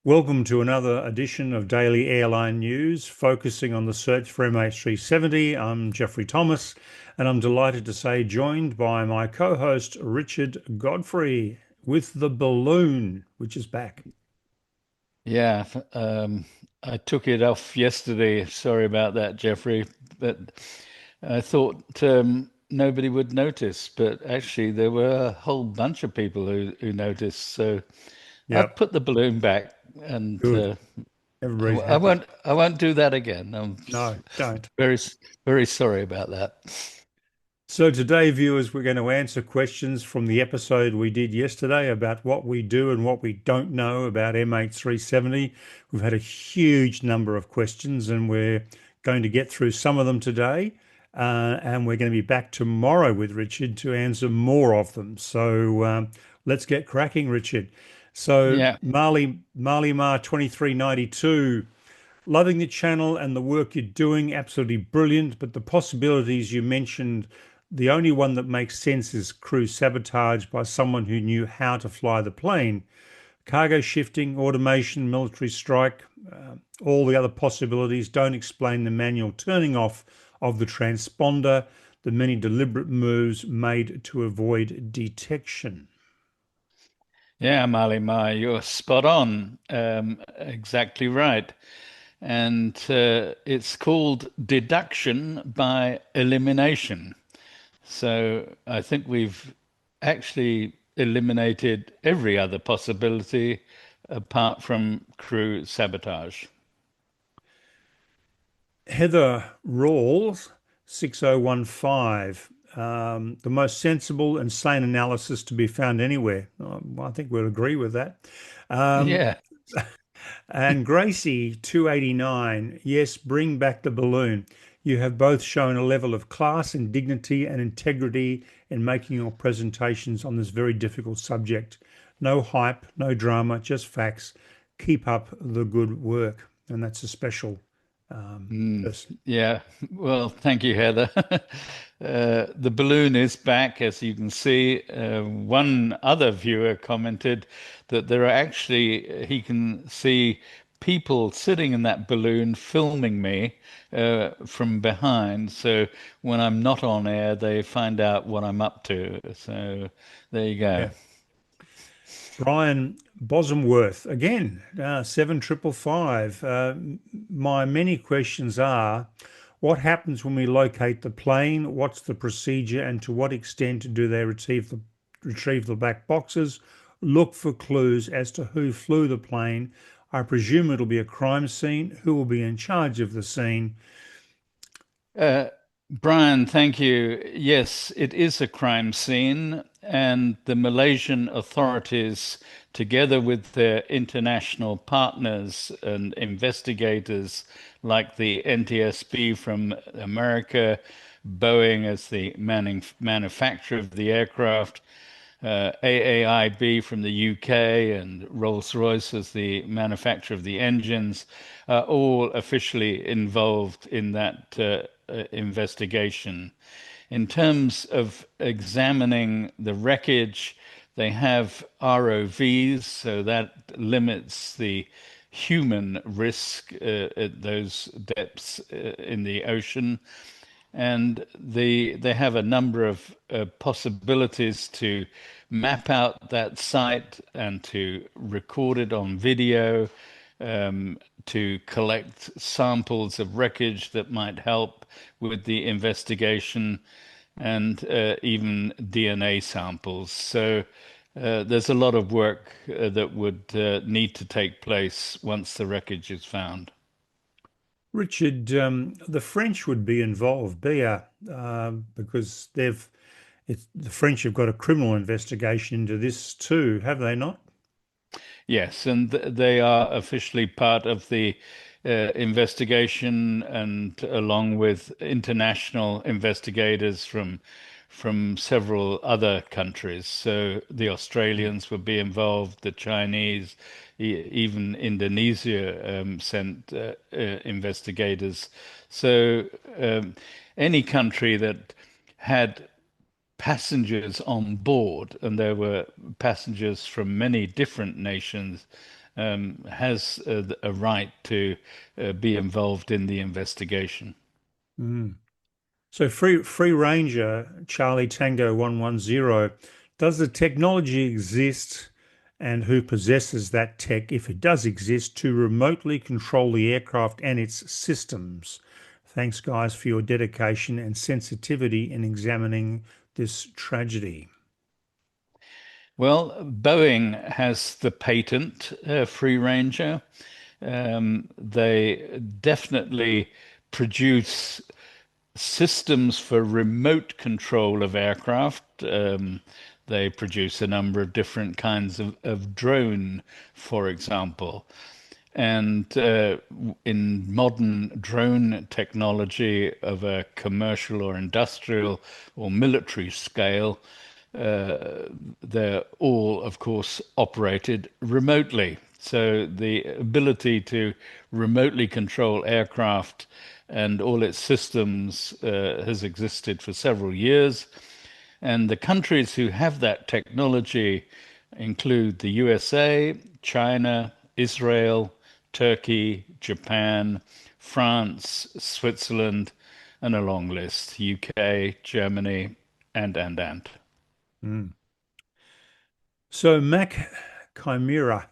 Welcome to another edition of Daily Airline News, focusing on the search for MH370. I'm Jeffrey Thomas, and I'm delighted to say joined by my co-host Richard Godfrey with the balloon, which is back. Yeah, I took it off yesterday. Sorry about that, Jeffrey. But I thought nobody would notice, but actually there were a whole bunch of people who noticed. So I've Yep, put the balloon back, and good. I, Everybody's I happy. won't do that again. No, don't. Very very sorry about that. So today, viewers, we're going to answer questions from the episode we did yesterday about what we do and what we don't know about MH370. We've had a huge number of questions and we're going to get through some of them today. And we're going to be back tomorrow with Richard to answer more of them. So let's get cracking, Richard. So Yeah. Marley Mar 2392. Loving the channel and the work you're doing, absolutely brilliant. But the possibilities you mentioned, the only one that makes sense is crew sabotage by someone who knew how to fly the plane. Cargo shifting, automation, military strike, all the other possibilities don't explain the manual turning off of the transponder, the many deliberate moves made to avoid detection. Yeah, Mali Mai, you're spot on. Exactly right. And it's called deduction by elimination. So I think we've actually eliminated every other possibility apart from crew sabotage. Heather Rawls, 6015. The most sensible and sane analysis to be found anywhere. I think we'll agree with that. Um, Yeah. and Gracie, 289. Yes, bring back the balloon. You have both shown a level of class and dignity and integrity in making your presentations on this very difficult subject. No hype, no drama, just facts. Keep up the good work. And that's a special Mm, person. yeah. Well, thank you, Heather. The balloon is back, as you can see. One other viewer commented that there are actually, he can see people sitting in that balloon filming me from behind. So when I'm not on air, they find out what I'm up to. So there you go. Yeah. Brian Bosmworth, again, 7555. My many questions are, what happens when we locate the plane? What's the procedure and to what extent do they retrieve the black boxes? Look for clues as to who flew the plane. I presume it'll be a crime scene. Who will be in charge of the scene? Uh, Brian, thank you. Yes, it is a crime scene, and the Malaysian authorities, together with their international partners and investigators like the NTSB from America, Boeing as the manufacturer of the aircraft, AAIB from the UK, and Rolls-Royce as the manufacturer of the engines, are all officially involved in that investigation. In terms of examining the wreckage, they have ROVs, so that limits the human risk at those depths in the ocean. And they have a number of possibilities to map out that site and to record it on video, to collect samples of wreckage that might help with the investigation, and even DNA samples. So there's a lot of work that would need to take place once the wreckage is found. Richard, the French would be involved, BIA, because the French have got a criminal investigation into this too, have they not? Yes, and they are officially part of the investigation, and along with international investigators from several other countries. So the Australians would be involved, the Chinese, even Indonesia sent investigators. So any country that had passengers on board, and there were passengers from many different nations, has a right to be involved in the investigation. Mm. So Free Ranger, Charlie Tango 110, does the technology exist and who possesses that tech, if it does exist, to remotely control the aircraft and its systems? Thanks, guys, for your dedication and sensitivity in examining this tragedy. Well, Boeing has the patent, Free Ranger. They definitely produce systems for remote control of aircraft. They produce a number of different kinds of drone, for example. And in modern drone technology of a commercial or industrial or military scale, they're all, of course, operated remotely. So the ability to remotely control aircraft and all its systems has existed for several years. And the countries who have that technology include the USA, China, Israel, Turkey, Japan, France, Switzerland, and a long list, UK, Germany, and. Mm. So Mac Chimera,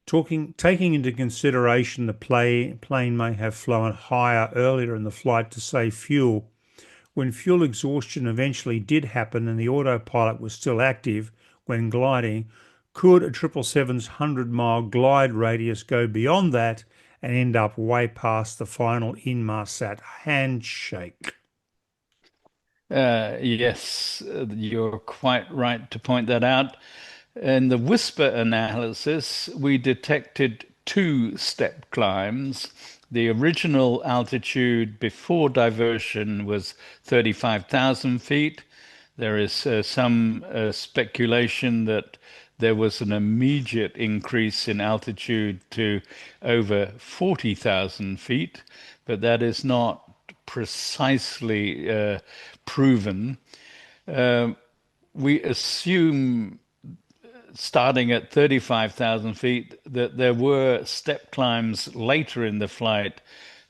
taking into consideration the plane may have flown higher earlier in the flight to save fuel, when fuel exhaustion eventually did happen and the autopilot was still active when gliding, could a 777's 100-mile glide radius go beyond that and end up way past the final Inmarsat handshake? Yes, you're quite right to point that out. In the whisper analysis, we detected two step climbs. The original altitude before diversion was 35,000 feet. There is some speculation that there was an immediate increase in altitude to over 40,000 feet, but that is not precisely proven. Uh, we assume, starting at 35,000 feet, that there were step climbs later in the flight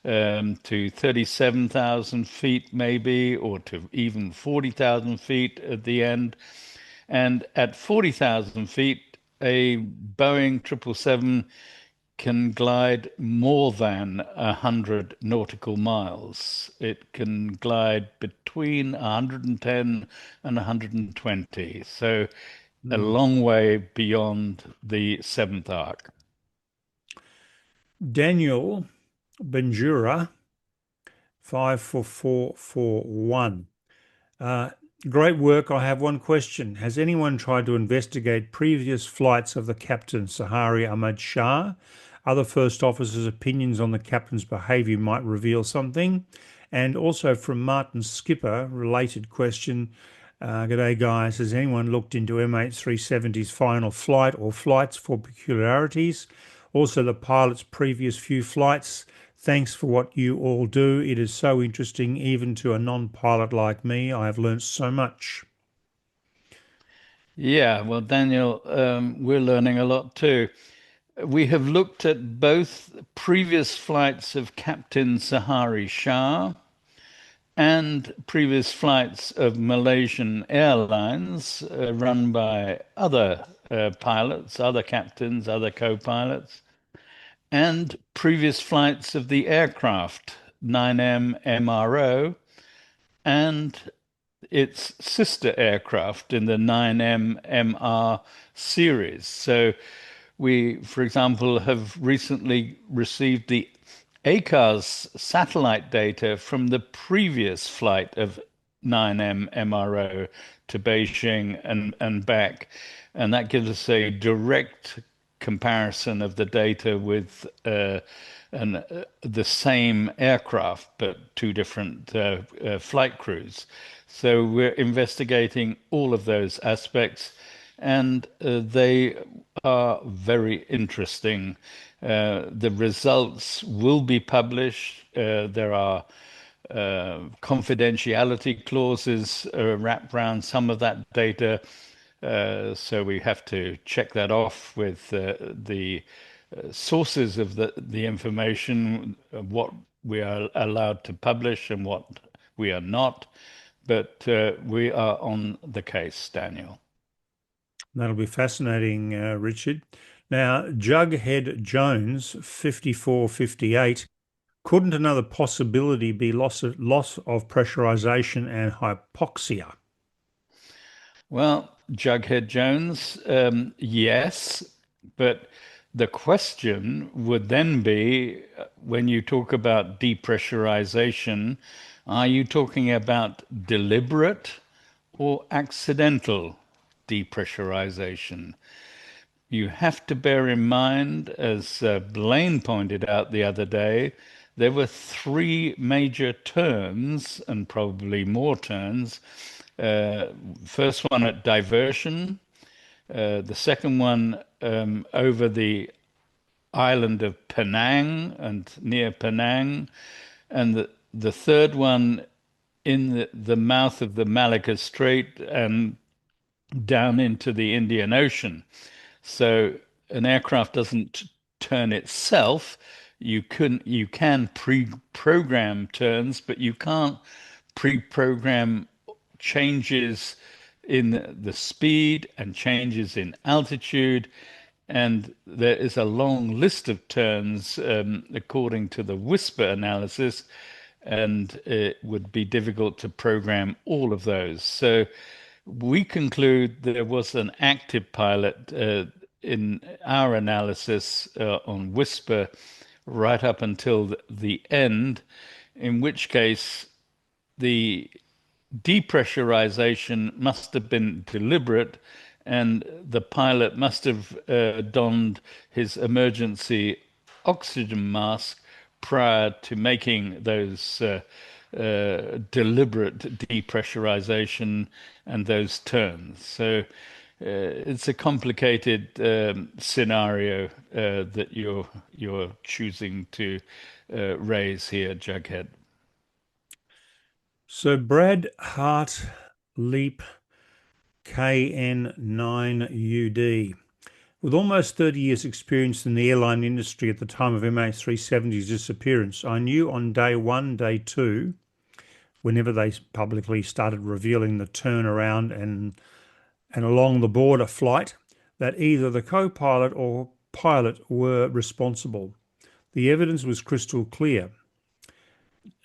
to 37,000 feet, maybe, or to even 40,000 feet at the end. And at 40,000 feet, a Boeing 777 can glide more than 100 nautical miles. It can glide between 110 and 120. So a Hmm. long way beyond the seventh arc. Daniel Benjura, 54441. Uh, Great work. I have one question. Has anyone tried to investigate previous flights of the captain, Sahari Ahmad Shah? Other first officers' opinions on the captain's behaviour might reveal something. And also from Martin Skipper, related question. G'day, guys. Has anyone looked into MH370's final flight or flights for peculiarities? Also, the pilot's previous few flights. Thanks for what you all do. It is so interesting, even to a non-pilot like me. I have learned so much. Yeah, well, Daniel, we're learning a lot too. We have looked at both previous flights of Captain Sahari Shah and previous flights of Malaysian Airlines run by other pilots, other captains, other co-pilots, and previous flights of the aircraft 9M MRO and its sister aircraft in the 9M series. So we, for example, have recently received the ACARS satellite data from the previous flight of 9M MRO to Beijing and back. And that gives us a direct comparison of the data with the same aircraft, but two different flight crews. So we're investigating all of those aspects, and they are very interesting. The results will be published. There are confidentiality clauses wrapped around some of that data. So we have to check that off with the sources of the information, what we are allowed to publish and what we are not. But we are on the case, Daniel. That'll be fascinating, Richard. Now, Jughead Jones, 5458. Couldn't another possibility be loss of pressurization and hypoxia? Well, Jughead Jones, yes, but the question would then be when you talk about depressurization, are you talking about deliberate or accidental depressurization? You have to bear in mind, as Blaine pointed out the other day, there were three major turns and probably more turns. Uh, First one at diversion, the second one over the island of Penang and near Penang, and the third one in the mouth of the Malacca Strait and down into the Indian Ocean. So an aircraft doesn't turn itself. You can pre-program turns, but you can't pre-program changes in the speed and changes in altitude. And there is a long list of turns according to the Whisper analysis, and it would be difficult to program all of those. So we conclude there was an active pilot in our analysis on Whisper right up until the end, in which case the depressurization must have been deliberate, and the pilot must have donned his emergency oxygen mask prior to making those deliberate depressurization and those turns. So it's a complicated scenario that you're choosing to raise here, Jughead. So Brad Hart Leap KN9UD. With almost 30 years experience in the airline industry at the time of MH370's disappearance, I knew on day one, day two, whenever they publicly started revealing the turnaround and along the border flight, that either the co-pilot or pilot were responsible. The evidence was crystal clear.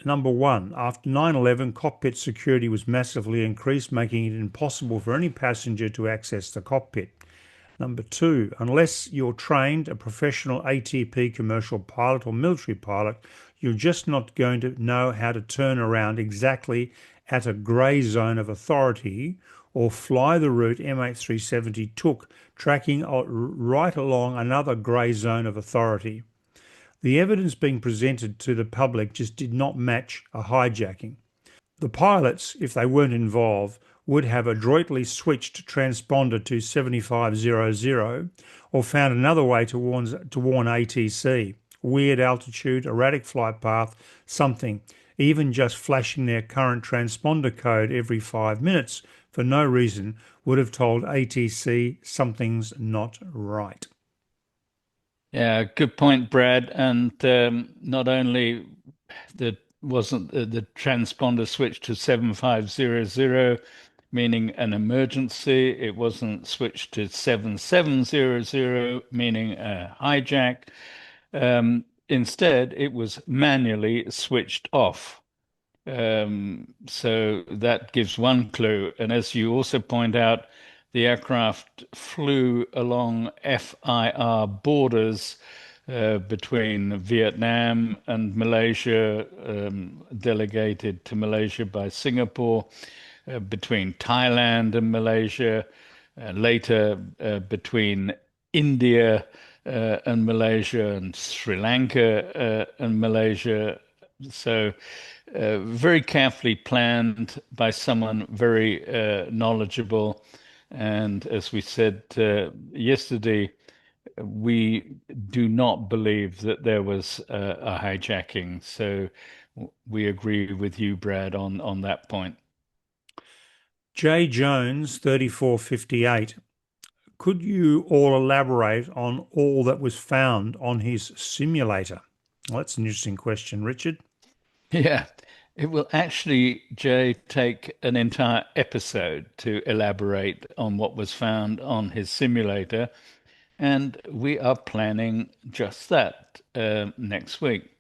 Number one, after 9/11, cockpit security was massively increased, making it impossible for any passenger to access the cockpit. Number two, unless you're trained, a professional ATP commercial pilot or military pilot, you're just not going to know how to turn around exactly at a grey zone of authority or fly the route MH370 took, tracking right along another grey zone of authority. The evidence being presented to the public just did not match a hijacking. The pilots, if they weren't involved, would have adroitly switched transponder to 7500 or found another way to warn ATC. Weird altitude, erratic flight path, something. Even just flashing their current transponder code every 5 minutes for no reason would have told ATC something's not right. Yeah, good point, Brad. And not only the wasn't the transponder switched to 7500, meaning an emergency. It wasn't switched to 7700, meaning a hijack. Instead, it was manually switched off. So that gives one clue. And as you also point out, the aircraft flew along FIR borders between Vietnam and Malaysia, delegated to Malaysia by Singapore, between Thailand and Malaysia, later between India and Malaysia and Sri Lanka and Malaysia. So very carefully planned by someone very knowledgeable. And as we said yesterday, we do not believe that there was a hijacking. So we agree with you, Brad, on that point. J. Jones, 3458. Could you all elaborate on all that was found on his simulator? Well, that's an interesting question, Richard. Yeah, it will actually, Jay, take an entire episode to elaborate on what was found on his simulator, and we are planning just that next week.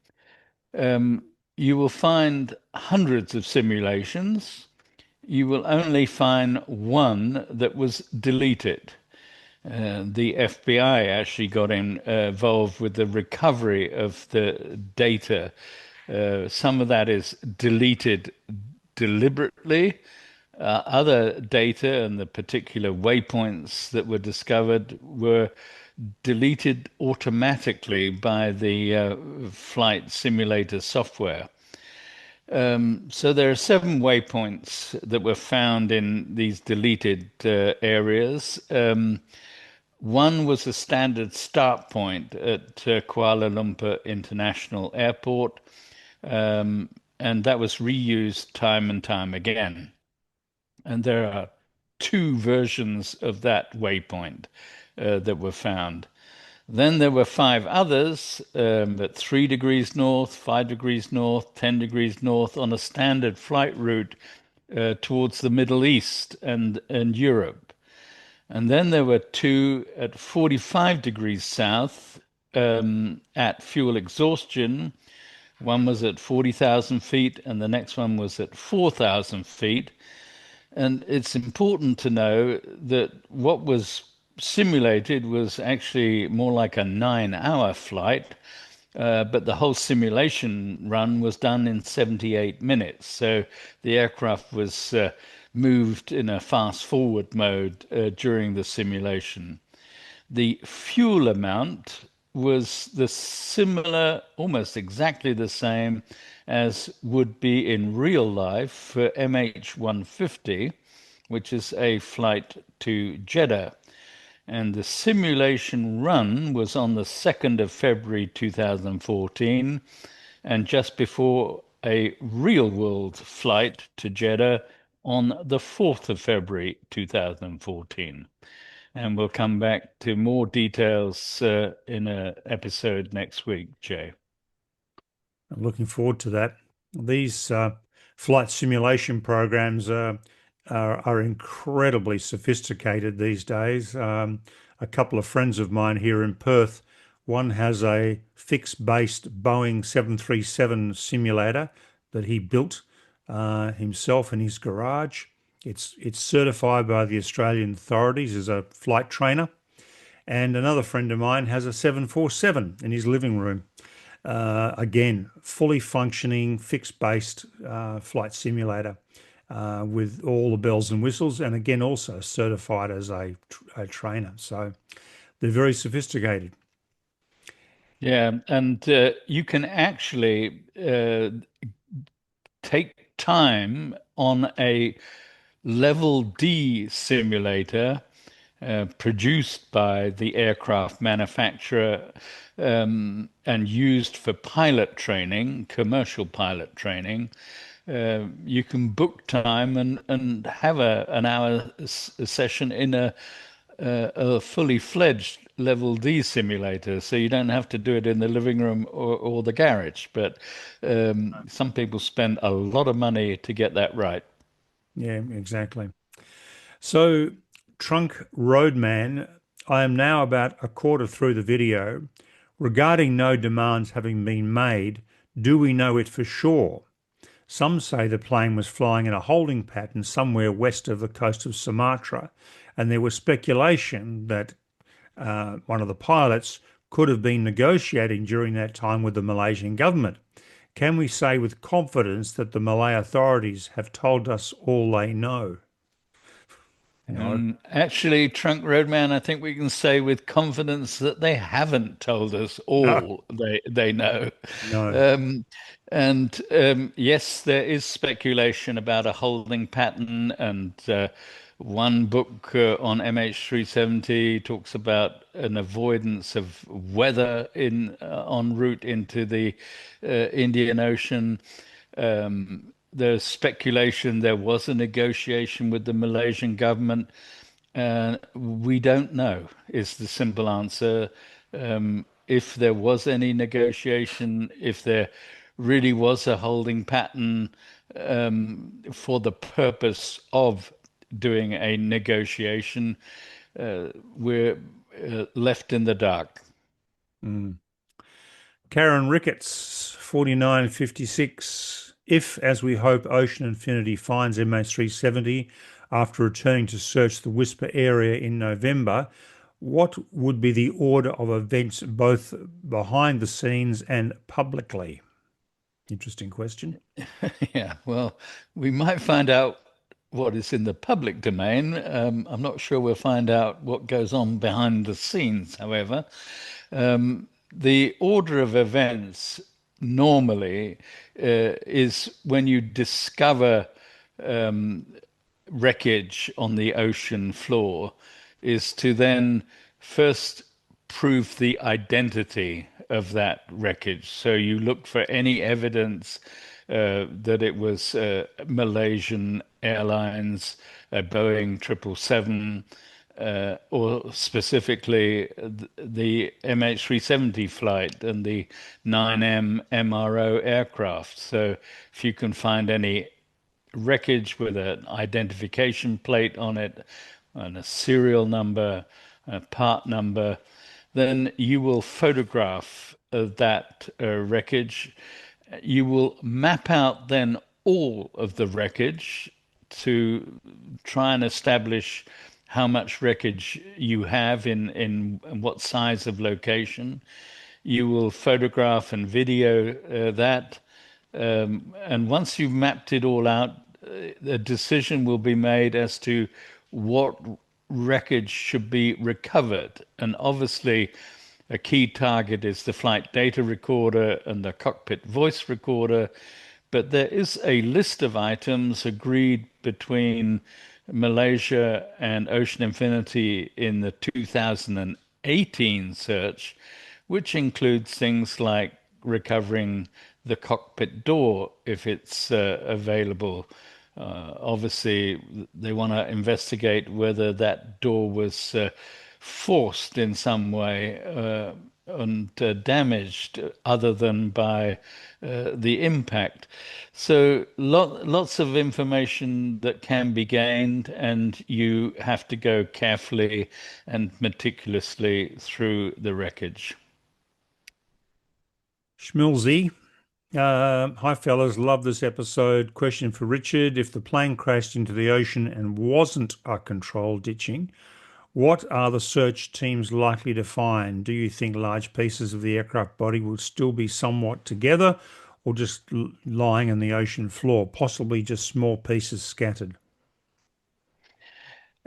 Um, you will find hundreds of simulations. You will only find one that was deleted. The FBI actually got involved with the recovery of the data. Some of that is deleted deliberately. Other data and the particular waypoints that were discovered were deleted automatically by the flight simulator software. So there are 7 waypoints that were found in these deleted areas. One was a standard start point at Kuala Lumpur International Airport, and that was reused time and time again. And there are 2 versions of that waypoint that were found. Then there were 5 others at 3 degrees north, 5 degrees north, 10 degrees north on a standard flight route towards the Middle East and Europe. And then there were 2 at 45 degrees south at fuel exhaustion. One was at 40,000 feet, and the next one was at 4,000 feet. And it's important to know that what was simulated was actually more like a 9-hour flight, but the whole simulation run was done in 78 minutes. So the aircraft was moved in a fast forward mode during the simulation. The fuel amount was the similar, almost exactly the same as would be in real life for MH370, which is a flight to Jeddah. And the simulation run was on the 2nd of February 2014, and just before a real world flight to Jeddah on the 4th of February 2014. And we'll come back to more details in an episode next week, Jay. I'm looking forward to that. These flight simulation programs are incredibly sophisticated these days. A couple of friends of mine here in Perth, one has a fixed-based Boeing 737 simulator that he built himself in his garage. It's certified by the Australian authorities as a flight trainer. And another friend of mine has a 747 in his living room. Again, fully functioning, fixed-based flight simulator with all the bells and whistles, and again, also certified as a trainer. So they're very sophisticated. Yeah, and you can actually take time on a level D simulator produced by the aircraft manufacturer and used for pilot training, commercial pilot training. You can book time and have an hour session in a fully fledged level D simulator, so you don't have to do it in the living room or the garage. But some people spend a lot of money to get that right. Yeah, exactly. So, Trunk Roadman, I am now about a quarter through the video. Regarding no demands having been made, do we know it for sure? Some say the plane was flying in a holding pattern somewhere west of the coast of Sumatra, and there was speculation that one of the pilots could have been negotiating during that time with the Malaysian government. Can we say with confidence that the Malay authorities have told us all they know? Actually, Trunk Roadman, I think we can say with confidence that they haven't told us No, all they know. no. Um, and yes, there is speculation about a holding pattern, and one book on MH370 talks about an avoidance of weather in en route into the Indian Ocean. There's speculation there was a negotiation with the Malaysian government. We don't know, is the simple answer. If there was any negotiation, if there really was a holding pattern for the purpose of doing a negotiation, we're left in the dark. Mm. Karen Ricketts, 4956. If, as we hope, Ocean Infinity finds MH370 after returning to search the Whisper area in November, what would be the order of events both behind the scenes and publicly? Interesting question. Yeah, well, we might find out what is in the public domain. I'm not sure we'll find out what goes on behind the scenes, however. The order of events normally is when you discover wreckage on the ocean floor, is to then first prove the identity of that wreckage. So you look for any evidence that it was Malaysian Airlines, a Boeing 777, or specifically the MH370 flight and the 9M MRO aircraft. So if you can find any wreckage with an identification plate on it and a serial number, a part number, then you will photograph that wreckage. You will map out then all of the wreckage to try and establish how much wreckage you have in what size of location. You will photograph and video that. And once you've mapped it all out, a decision will be made as to what wreckage should be recovered. And obviously, a key target is the flight data recorder and the cockpit voice recorder. But there is a list of items agreed between Malaysia and Ocean Infinity in the 2018 search, which includes things like recovering the cockpit door if it's available. Obviously, they want to investigate whether that door was forced in some way and damaged other than by the impact. So lots of information that can be gained, and you have to go carefully and meticulously through the wreckage. Schmilzy. Hi, fellas. Love this episode. Question for Richard. If the plane crashed into the ocean and wasn't a controlled ditching, what are the search teams likely to find? Do you think large pieces of the aircraft body will still be somewhat together or just lying on the ocean floor, possibly just small pieces scattered?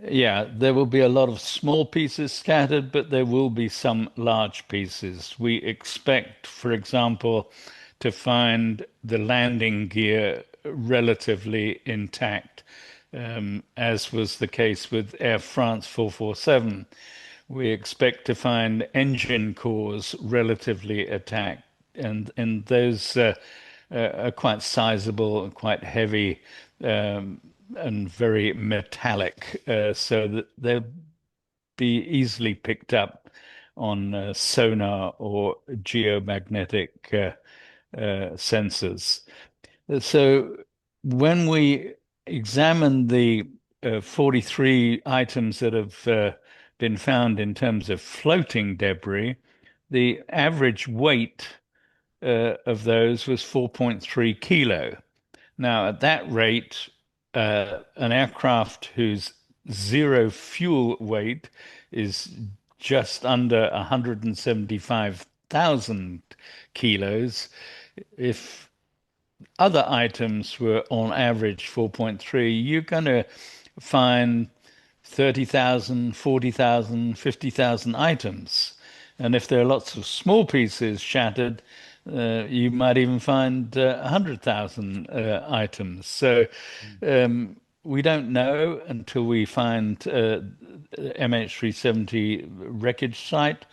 Yeah, there will be a lot of small pieces scattered, but there will be some large pieces. We expect, for example, to find the landing gear relatively intact, as was the case with Air France 447. We expect to find engine cores relatively intact, and those are quite sizable and quite heavy. And very metallic, so that they'll be easily picked up on sonar or geomagnetic sensors. So when we examine the 43 items that have been found in terms of floating debris, the average weight of those was 4.3 kilo. Now, at that rate, an aircraft whose zero fuel weight is just under 175,000 kilos. If other items were on average 4.3, you're going to find 30,000, 40,000, 50,000 items. And if there are lots of small pieces shattered, you might even find 100,000 items. So we don't know until we find MH370 wreckage site,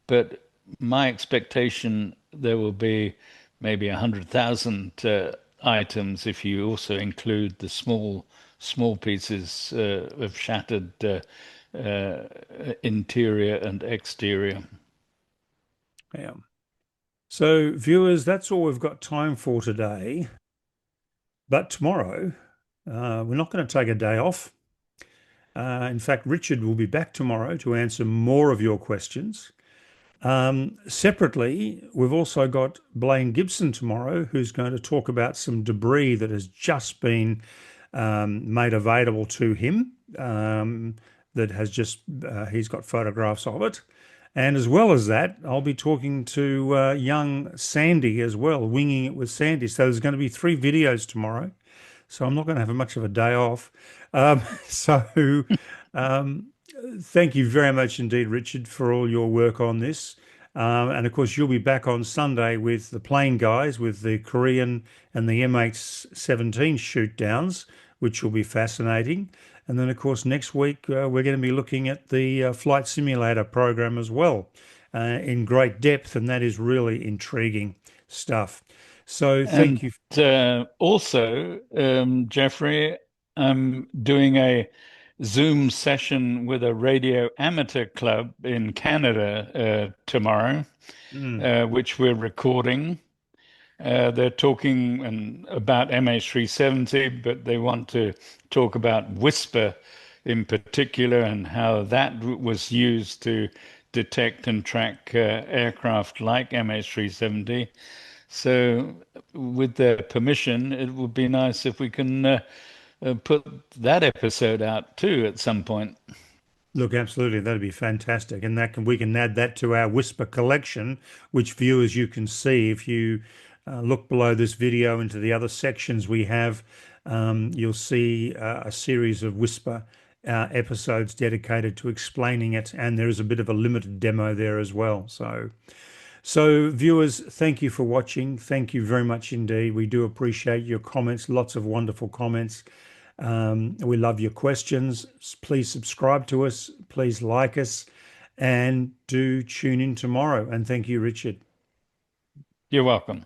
but my expectation there will be maybe 100,000 items if you also include the small small pieces of shattered uh, interior and exterior. Yeah. So, viewers, that's all we've got time for today. But tomorrow, we're not going to take a day off. In fact, Richard will be back tomorrow to answer more of your questions. Separately, we've also got Blaine Gibson tomorrow, who's going to talk about some debris that has just been made available to him. That has just he's got photographs of it, and as well as that, I'll be talking to young Sandy as well, winging it with Sandy. So there's going to be 3 videos tomorrow. So I'm not going to have much of a day off. So um, thank you very much indeed, Richard, for all your work on this. And of course, you'll be back on Sunday with the plane guys, with the Korean and the MH370 shoot downs, which will be fascinating. And then, of course, next week, we're going to be looking at the flight simulator program as well in great depth. And that is really intriguing stuff. So thank And you. also, Jeffrey, I'm doing a Zoom session with a radio amateur club in Canada tomorrow, Mm. which we're recording. They're talking about MH370, but they want to talk about Whisper in particular and how that was used to detect and track aircraft like MH370. So, with their permission, it would be nice if we can put that episode out too at some point. Look, absolutely, that'd be fantastic, and we can add that to our Whisper collection, which viewers you can see if you look below this video into the other sections we have. You'll see a series of Whisper episodes dedicated to explaining it, and there is a bit of a limited demo there as well. So viewers, thank you for watching. Thank you very much indeed. We do appreciate your comments. Lots of wonderful comments. We love your questions. Please subscribe to us. Please like us, and do tune in tomorrow. And thank you, Richard. You're welcome.